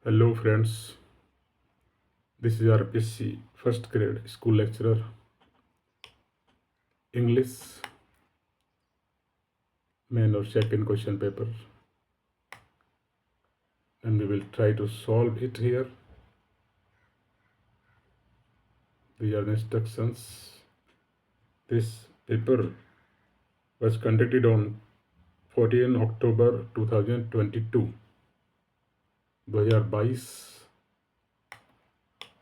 Hello friends, this is RPSC first grade school lecturer English main or second question paper, and we will try to solve it here. These are the instructions. This paper was conducted on 14 October 2022 2022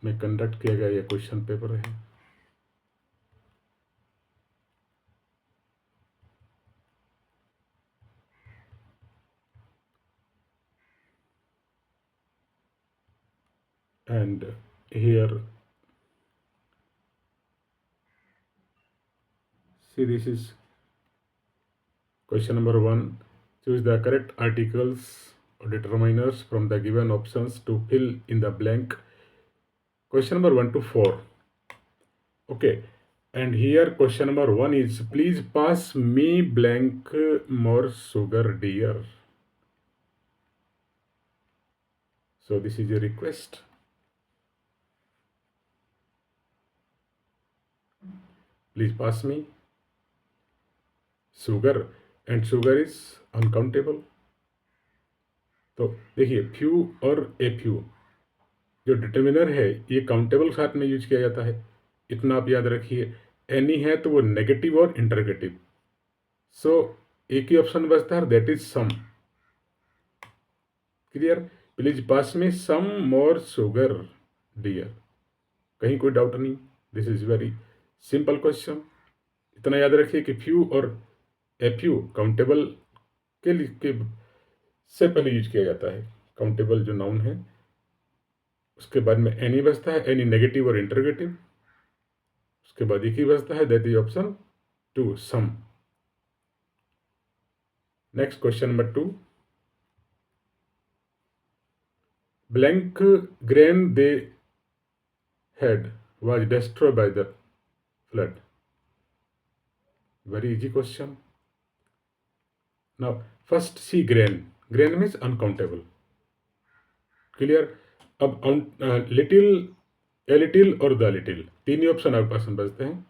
में conduct किया गया यह question paper है। And here, see, this is question number 1. Choose the correct articles or determiners from the given options to fill in the blank. Question number 1 to 4. Okay. And here question number 1 is, please pass me blank more sugar, dear. So this is a request. Please pass me sugar, and sugar is uncountable. तो देखिए, few और a few जो determiner है ये countable साथ में use किया जाता है, इतना आप याद रखिए। एनी है तो वो नेगेटिव और इंटरगेटिव। सो एक ही ऑप्शन बचता है, that is some. Clear? Please pass me some more sugar dear. कहीं कोई डाउट नहीं, this is very simple question. इतना याद रखिए कि फ्यू और एफ्यू काउंटेबल के लिए से पहले यूज किया जाता है। काउंटेबल जो नाउन है उसके बाद में एनी बचता है, एनी नेगेटिव और इंटरगेटिव। उसके बाद एक ही बचता है, that is option 2, some. Next question number 2. Blank grain they had was destroyed by the flood. Very easy question. Now, first see grain. Grain means uncountable. Clear? अब लिटिल, ए लिटिल और the little, तीन ही option आपके पास बचते हैं।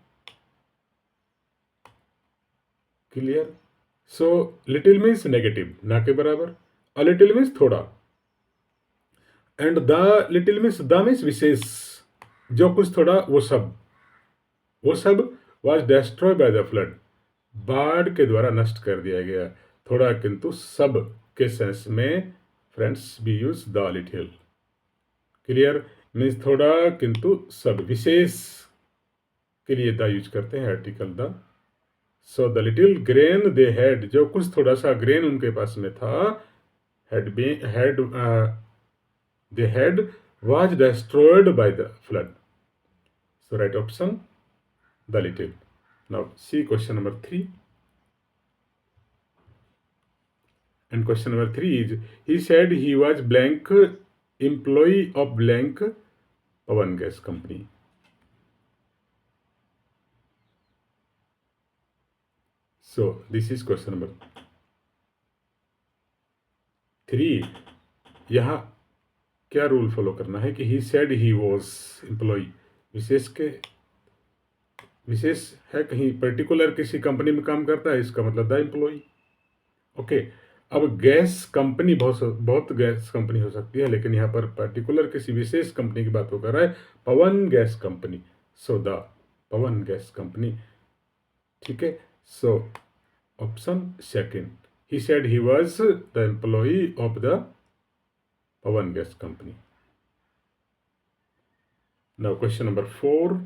Clear? So little means negative, ना के बराबर। अ लिटिल मीन्स थोड़ा, and the little means, the means विशेष, जो कुछ थोड़ा वो सब। वो सब was destroy by the flood, बाढ़ के द्वारा नष्ट कर दिया गया। थोड़ा किंतु सब के सेंस में friends B use the little. Clear? Means थोड़ा किंतु सब, विशेष के लिए द यूज करते हैं, article the. So the little grain they had, जो कुछ थोड़ा सा ग्रेन उनके पास में था, had they had was destroyed by the flood. So right option the little. Now see question number 3. And question number 3 is, he said he was blank employee of blank Pawan Gas Company. So this is question number 3. यहाँ क्या rule follow करना है कि he said he was employee, विशेष के विशेष है, कहीं particular किसी company में काम करता है, इसका मतलब द एम्प्लॉई। ओके। अब गैस कंपनी बहुत गैस कंपनी हो सकती है, लेकिन यहाँ पर पर्टिकुलर किसी विशेष कंपनी की बात हो कर रहा है, Pavan gas company. So the Pavan gas company. ठीक है। So option second, he said he was the employee of the Pavan gas company. Now question number 4.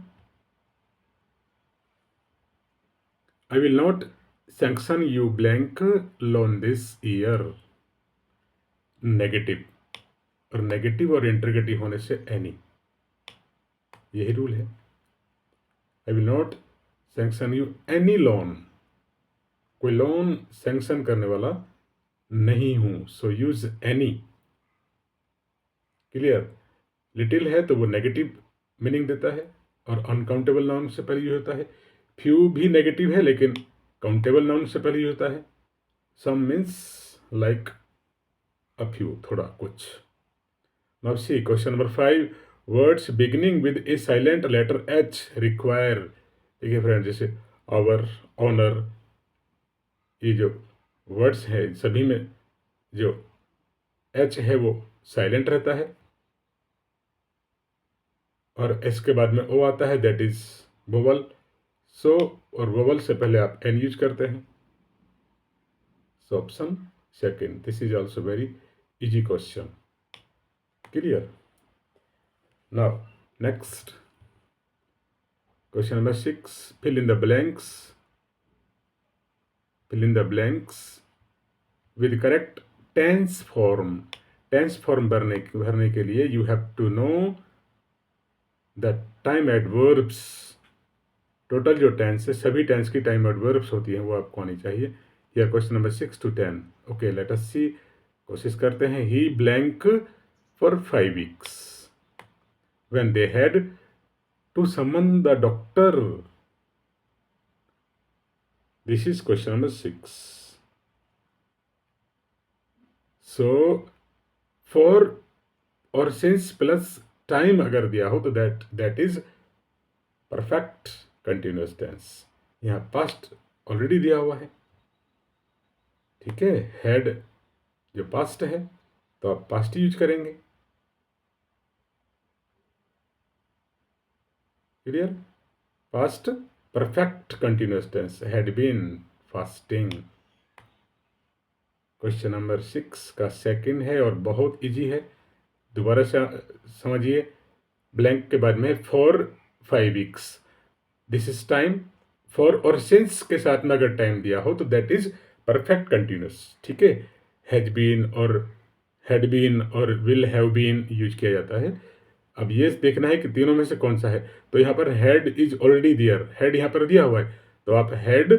I will not sanction you blank loan this year. Negative, और negative और interrogative होने से any, यही rule है। I will not sanction you any loan, कोई loan sanction करने वाला नहीं हूं, सो यूज एनी। क्लियर? लिटिल है तो वो नेगेटिव मीनिंग देता है, और अनकाउंटेबल नाउन से पहले यूज होता है। फ्यू भी नेगेटिव है, लेकिन काउंटेबल नाउन से पहले यूज होता है। सम मीन्स लाइक अ फ्यू, थोड़ा कुछ। Now see question number 5. Words beginning with a silent letter H require. देखिए फ्रेंड, जैसे our, honor, ये जो वर्ड्स हैं सभी में जो H है वो साइलेंट रहता है और S के बाद में O आता है, दैट इज वोवल. सो और वोवल से पहले आप N यूज करते हैं. So option second. This is also very easy question. Clear. Now next question number 6. Fill in the blanks. Fill in the blanks with correct tense form. Tense form भरने के लिए you have to know the time adverbs. Total जो tense है, सभी tense की time adverbs होती हैं, वो आपको आनी चाहिए. Here question number 6 to 10. Okay, let us see. कोशिश करते हैं. He blank for 5 weeks when they had to summon the doctor. This is question number 6. So for और since प्लस टाइम अगर दिया हो तो that is perfect continuous tense. यहाँ past already दिया हुआ है, ठीक है. हैड जो पास्ट है तो आप पास्ट यूज करेंगे. Clear. Past perfect continuous tense had been fasting. Question number 6 का सेकंड है और बहुत इजी है. दोबारा से समझिए. ब्लैंक के बाद में for 5 weeks. This is time. For और सिंस के साथ में अगर टाइम दिया हो तो दैट इज परफेक्ट कंटिन्यूस. ठीक है. हैज बीन और हैड बीन और विल हैव बीन यूज किया जाता है. अब ये देखना है कि तीनों में से कौन सा है. तो यहाँ पर had is already there. Had यहाँ पर दिया हुआ है तो आप हैड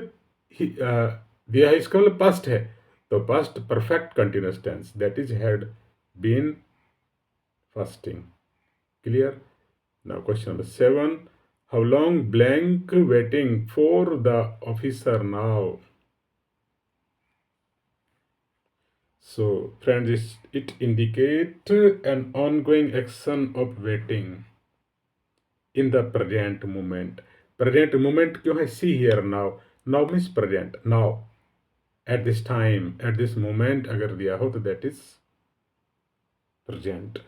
दिया है, इसका मतलब पास्ट है तो past perfect continuous tense, that is had been fasting. Clear. Now question number 7. How long blank waiting for the officer now. So friends, it indicate an ongoing action of waiting in the present moment. Present moment क्यों है? See here now. Now means present. Now, at this time, at this moment अगर दिया हो तो that is present.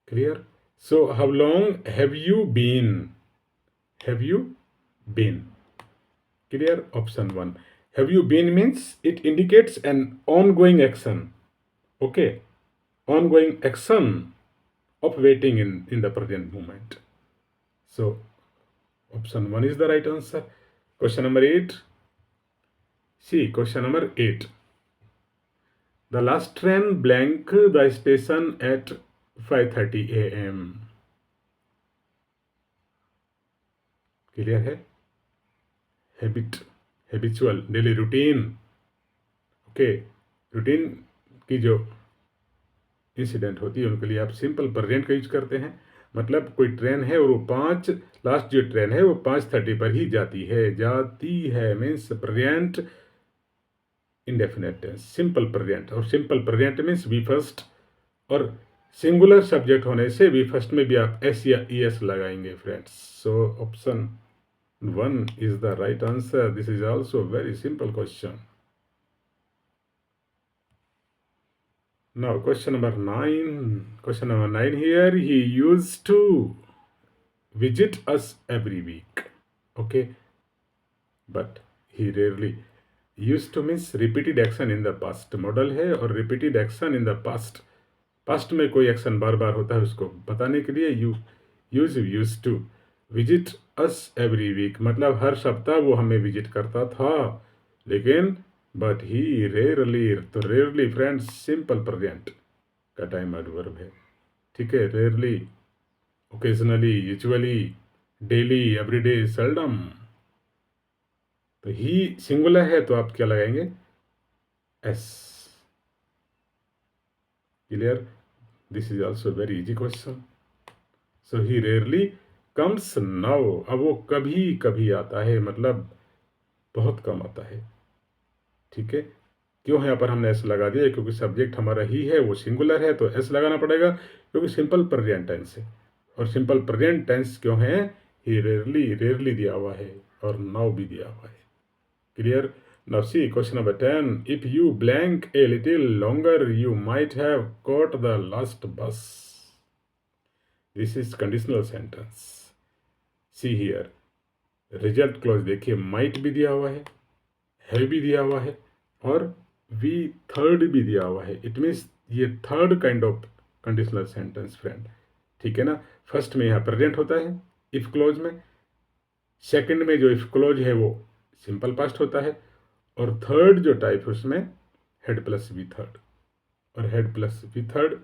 Clear? So how long have you been? Have you been? Clear? Option 1. Have you been means it indicates an ongoing action. Okay. Ongoing action of waiting in the present moment. So option 1 is the right answer. Question number 8. See, question number 8. The last train blank the station at 5:30 a.m. Clear है. Habitual daily routine. Okay. Routine की जो incident होती है उनके लिए आप simple present का use करते हैं. मतलब कोई ट्रेन है और वो 5, लास्ट जो ट्रेन है वो 5:30 पर ही जाती है means present indefinite tense, simple present. और simple present means V first और सिंगुलर सब्जेक्ट होने से वी फर्स्ट में भी आप एस या ई एस लगाएंगे friends. So option 1 is the right answer. This is also a very simple question. Now question number 9. Question number 9 here. He used to visit us every week. Okay. But he rarely. Used to means repeated action in the past. Model है और repeated action in the past. Past में कोई action बार बार होता है उसको बताने के लिए use to. Visit us every week मतलब हर सप्ताह वो हमें विजिट करता था. लेकिन बट ही रेयरली, तो रेयरली फ्रेंड्स सिंपल प्रेजेंट का टाइम एडवर्ब है. ठीक है. Rarely, occasionally, usually, daily, everyday, seldom. तो ही सिंगुलर है तो आप क्या लगाएंगे? S. Clear. This is also very easy question. So he rarely comes now. अब वो कभी कभी आता है मतलब बहुत कम आता है. ठीक है. क्यों यहाँ पर हमने एस लगा दिया? क्योंकि सब्जेक्ट हमारा ही है, वो सिंगुलर है, तो एस लगाना पड़ेगा, क्योंकि सिंपल प्रेजेंट टेंस है। और सिंपल प्रेजेंट टेंस क्यों है? ही रेयरली, रेयरली दिया हुआ है और नाउ भी दिया हुआ है। Clear? Now see question number 10, if you blank a little longer you might have caught the last bus. This is conditional sentence. See here, result clause देखिए, माइट भी दिया हुआ है भी दिया हुआ है, और वी थर्ड भी दिया हुआ है। इट मीन्स ये third kind of conditional sentence friend, ठीक है ना। फर्स्ट में यहाँ प्रेजेंट होता है इफ क्लोज में, सेकंड में जो इफ क्लोज है वो सिंपल पास्ट होता है, और थर्ड जो टाइप है उसमें हेड प्लस वी थर्ड, और हेड प्लस वी थर्ड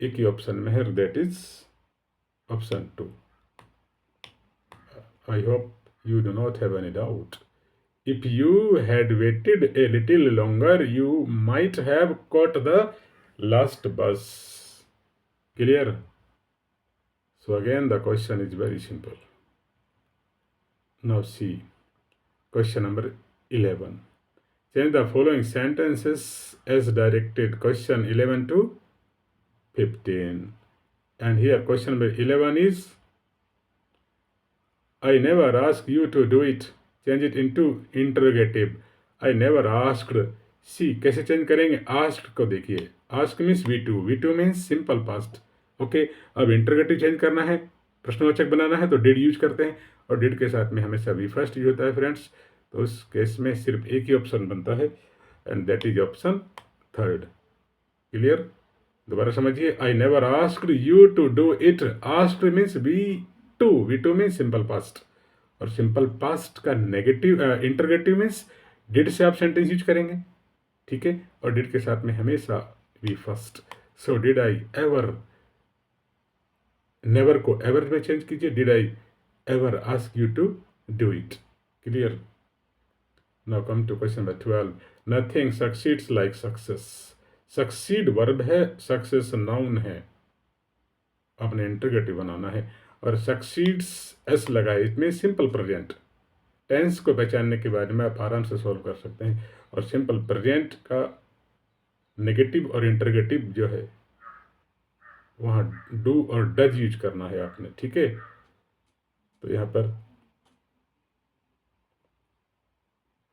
एक ही ऑप्शन में है, that is option 2। I hope you do not have any doubt. If you had waited a little longer, you might have caught the last bus. Clear? So again, the question is very simple. Now see, question number 11. Change the following sentences as directed. Question 11 to 15. And here question number 11 is, I never asked you to do it. Change it into interrogative. I never asked. See कैसे change करेंगे? Asked को देखिए, ask means V two means simple past. Okay, अब interrogative change करना है, प्रश्नवाचक बनाना है, तो डिड यूज करते हैं, और डिड के साथ में हमेशा वी फर्स्ट यूज होता है फ्रेंड्स। तो उस केस में सिर्फ एक ही ऑप्शन बनता है, and that is option third. Clear? दोबारा समझिए, I never asked you to do it. Asked means V two means simple past, और सिंपल पास्ट का नेगेटिव इंटरगेटिव मीन्स डिड से आप सेंटेंस यूज करेंगे, ठीक है, और डिड के साथ में हमेशा V first. So did I ever, never को एवर में चेंज कीजिए, did I ever ask you to do it. Clear? Now come to question number 12, nothing succeeds like success. Succeed verb है, सक्सेस नाउन है, आपने interrogative बनाना है, और succeeds S लगा है, इसमें सिंपल प्रेजेंट टेंस को पहचानने के बारे में आप आराम से सॉल्व कर सकते हैं। और सिंपल प्रेजेंट का नेगेटिव और इंटरगेटिव जो है वहाँ डू और डज यूज करना है आपने, ठीक है। तो यहाँ पर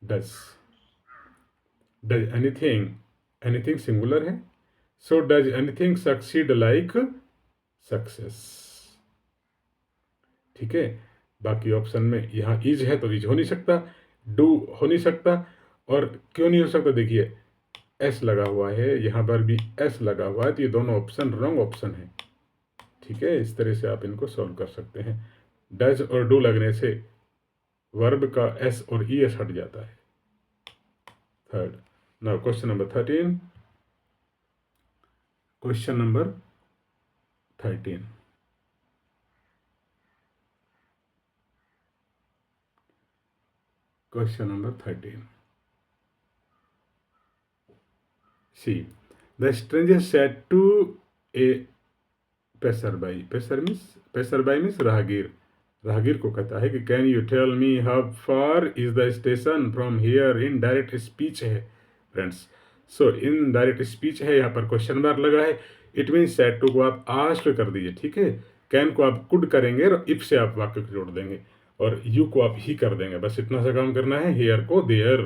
does, does anything, anything singular है, so does anything succeed like success, ठीक है। बाकी ऑप्शन में यहाँ इज है तो इज हो नहीं सकता, डू हो नहीं सकता, और क्यों नहीं हो सकता? देखिए एस लगा हुआ है, यहाँ पर भी एस लगा हुआ है, तो ये दोनों ऑप्शन रॉन्ग ऑप्शन है, ठीक है। इस तरह से आप इनको सॉल्व कर सकते हैं। डज और डू लगने से वर्ब का एस और ई एस हट जाता है। Third, now question number 13, question number 13, question number 13। See, the stranger said to a passerby, passerby means राहगीर, राहगीर को कहता है कि can you tell me how far is the station from here. In direct speech है friends, so in direct speech है, यहाँ पर क्वेश्चन मार्क लगा है, इट मीन्स सेड टू को आप आस्क कर दीजिए, ठीक है। कैन को आप कुड करेंगे और इफ से आप वाक्य को जोड़ देंगे, और यू को आप ही कर देंगे, बस इतना सा काम करना है, हेयर को देयर।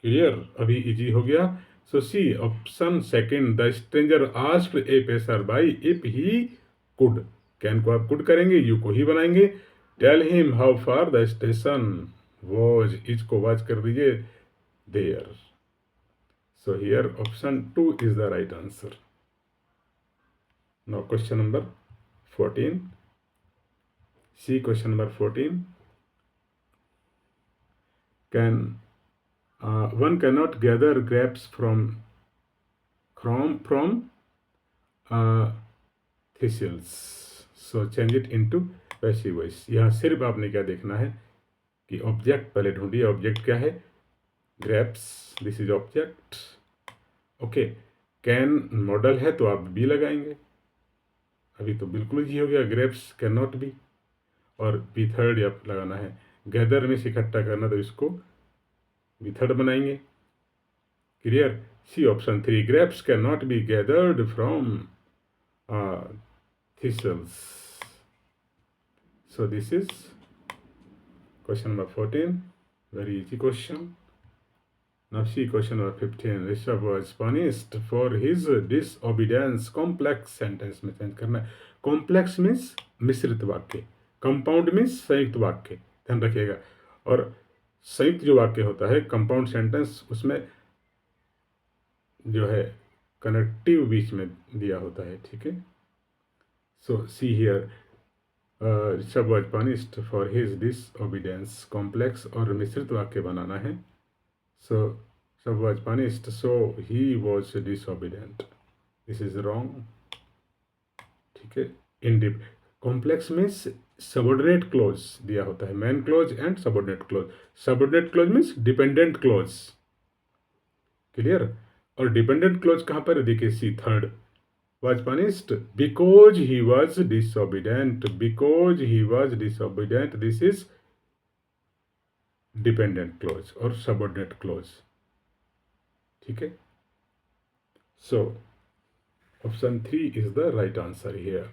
क्लियर? अभी इजी हो गया। So see option second, the stranger asked a passerby if he could. Can को आप कुड करेंगे, यू को ही बनाएंगे, tell him how far the station was, is को वाज कर दीजिए there. So here option 2 is the right answer. Now question number 14, see question number 14, can one cannot gather grapes from thistles, so change it into passive voice। यहाँ सिर्फ आपने क्या देखना है कि ऑब्जेक्ट पहले ढूंढिए, ऑब्जेक्ट क्या है? Grapes, this is object, okay. Can model है तो आप बी लगाएंगे, अभी तो बिल्कुल ही हो गया, ग्रेप्स कैन नॉट बी, और बी थर्ड आप लगाना है। गैदर में से इकट्ठा करना, तो इसको बी थर्ड बनाएंगे। Clear? C option 3. Grapes cannot be gathered from thistles. So this is question number 14. Very easy question. Now see question number 15. Rishabh was punished for his disobedience. Complex sentence में change करना है. Complex means मिश्रित वाक्य. Compound means संयुक्त वाक्य. ध्यान रखिएगा. और संयुक्त जो वाक्य होता है कंपाउंड सेंटेंस, उसमें जो है कनेक्टिव बीच में दिया होता है. ठीक है. So see here Rishabh was punished for his disobedience. Complex और मिश्रित वाक्य बनाना है. So Rishabh was punished so he was disobedient. This is wrong. ठीक है. In complex means subordinate clause दिया होता है. Main clause and subordinate clause. Subordinate clause means dependent clause. Clear. और डिपेंडेंट क्लोज कहाँ पर देखिए, see third. Was punished because he was disobedient. Because he was disobedient. This is dependent clause or subordinate clause. ठीक है. So option 3 is the right answer here.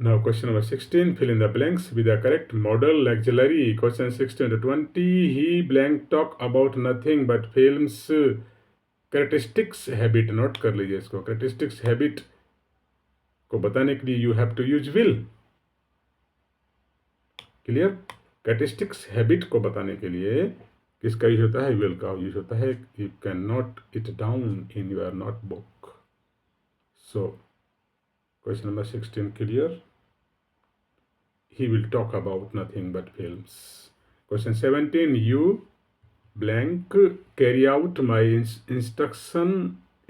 Now question number 16. Fill in the blanks with the correct model auxiliary. Question 16 to 20. He blank talk about nothing but films. Characteristics habit note कर लीजिए इसको. Characteristics habit को बताने के लिए you have to use will. Clear. Characteristics habit को बताने के लिए किसका यूज होता है, विल का यूज होता है. You can note it down in your notebook. So question number 16 clear. He will talk about nothing but films. Question 17. You blank carry out my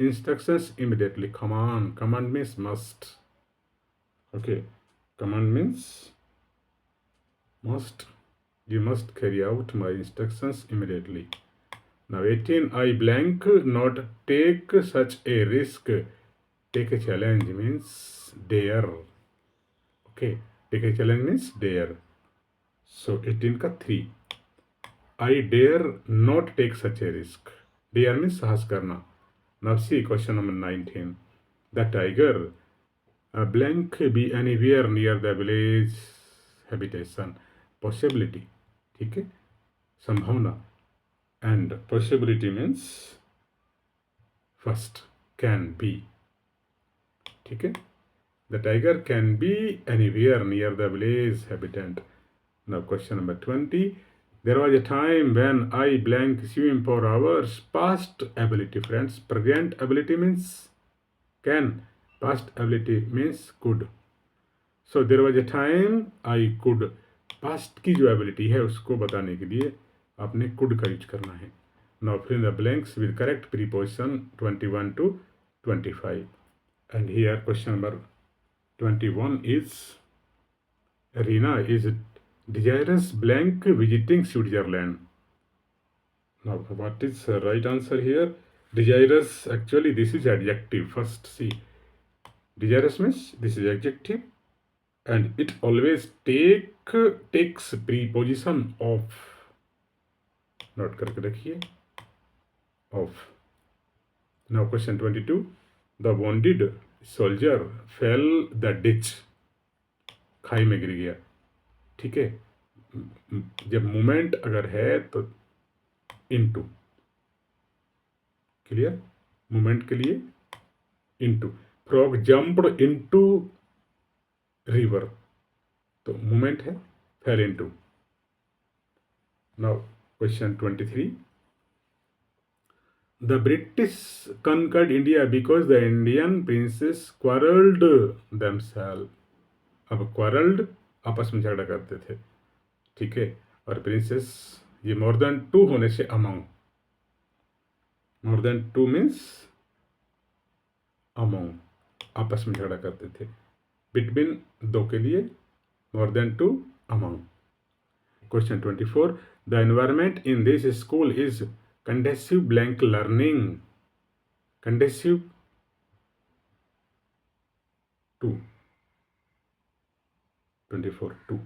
instructions immediately. Command means must. Okay, command means must. You must carry out my instructions immediately. Now 18. I blank not take such a risk. Take a challenge means dare. Okay, take a challenge means dare. So 18 का 3. I dare not take such a risk. Dare means साहस करना. Now see question number 19. The tiger blank be anywhere near the village habitation. Possibility. ठीक है. संभावना. And possibility means first. Can be. ठीक है. The tiger can be anywhere near the village habitant. Now question number 20. There was a time when I blank swim for hours. Past ability, friends. Present ability means can. Past ability means could. So there was a time I could. Past की जो ability है उसको बताने के लिए आपने could का use करना है. Now fill in the blanks with correct preposition 21 to 25. And here question number 21 is Rina is desirous blank visiting Switzerland. Now what is the right answer here? Desirous, actually this is adjective. First see, desirous means this is adjective and it always takes preposition of. Note करके रखिए, of. Now question 22. The wounded soldier fell the ditch. खाई में गिर गया. ठीक है. जब moment अगर है तो इनटू. क्लियर. मोमेंट के लिए into. Frog jumped into river, तो मोमेंट है, fail into. Now question 23. The British conquered India because the Indian princess quarreled themselves. अब quarreled आपस में झगड़ा करते थे. ठीक है. और प्रिंसेस ये मोर देन 2 होने से among. More than 2 means among, आपस में झगड़ा करते थे. बिटवीन 2 के लिए, more than 2 among. Question 24. The environment in this school is conducive blank learning. Conducive to 24 2.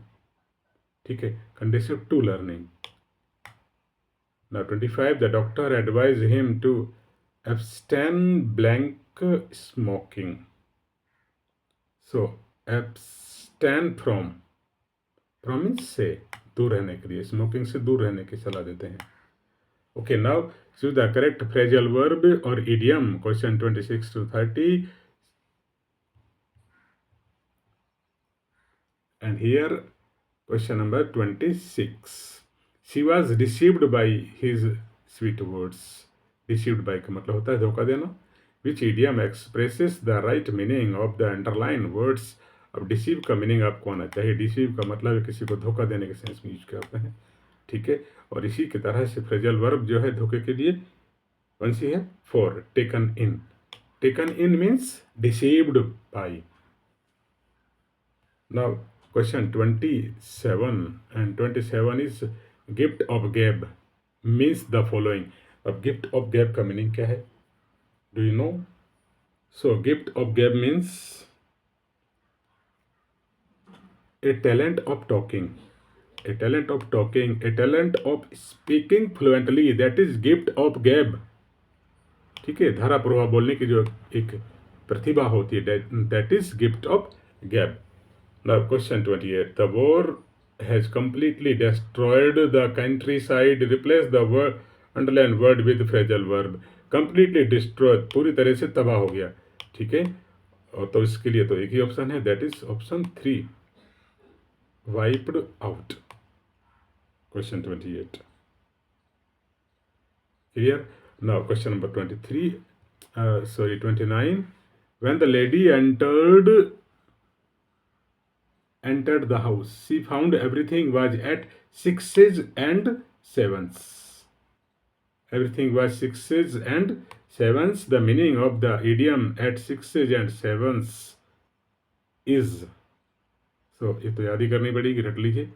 ठीक है. Conducive to learning. Now 25, the doctor advised him to abstain blank smoking. So abstain from means से दूर रहने के लिए, smoking से दूर रहने की सलाह देते हैं. Okay, now choose the correct phrasal verb or idiom. Question 26 to 30. And here question number 26. She was deceived by his sweet words. Deceived by का मतलब होता है धोखा देना. Which idiom expresses the right meaning of the underlined words? अब deceive का meaning आपको आना चाहिए. Deceive का मतलब है किसी को धोखा देने के सेंस में यूज करते हैं. ठीक है. और इसी की तरह से फ्रेजल वर्ब जो है धोखे के लिए कौन सी है? For. Taken in. Taken in means deceived by. Now question 27 and 27 is gift of gab means the following. अब gift of gab का मीनिंग क्या है? Do you know? So gift of gab means a talent of talking. A talent of talking, a talent of speaking fluently, that is gift of gab. ठीक है. धारा प्रवाह बोलने की जो एक प्रतिभा होती है, दैट इज गिफ्ट ऑफ गैब. Now question 28. The war has completely destroyed the country side. Replace the word underline word with phrasal verb. Completely destroy, पूरी तरह से तबाह हो गया. ठीक है. और तो इसके लिए तो एक ही ऑप्शन है, that is option 3, wiped out. Question 28 clear. Now question number 23, 29. When the lady entered the house, she found everything was at sixes and sevens. Everything was sixes and sevens. The meaning of the idiom at sixes and sevens is, so ये तो याद ही करनी पड़ेगी, रट लीजिए.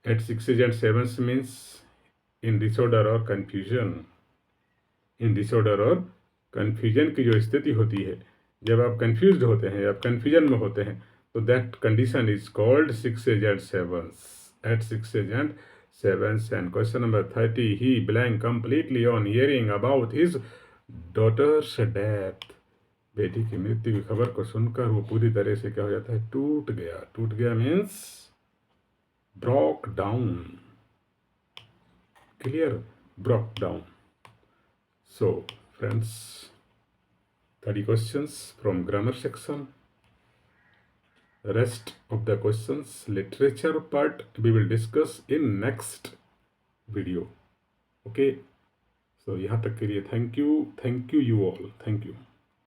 At sixes and sevens means in disorder or confusion. In disorder और confusion की जो स्थिति होती है, जब आप कन्फ्यूज्ड होते हैं, आप कन्फ्यूजन में होते हैं, तो that condition is called sixes and sevens. At sixes and sevens. And question number 30. He blank completely on hearing about his daughter's death. बेटी की मृत्यु की खबर को सुनकर वो पूरी तरह से क्या हो जाता है? टूट गया. टूट गया means broke down. Clear? Broke down. So friends, 30 questions from grammar section. The rest of the questions, literature part, we will discuss in next video. Okay. So यहाँ तक के लिए thank you you all. Thank you.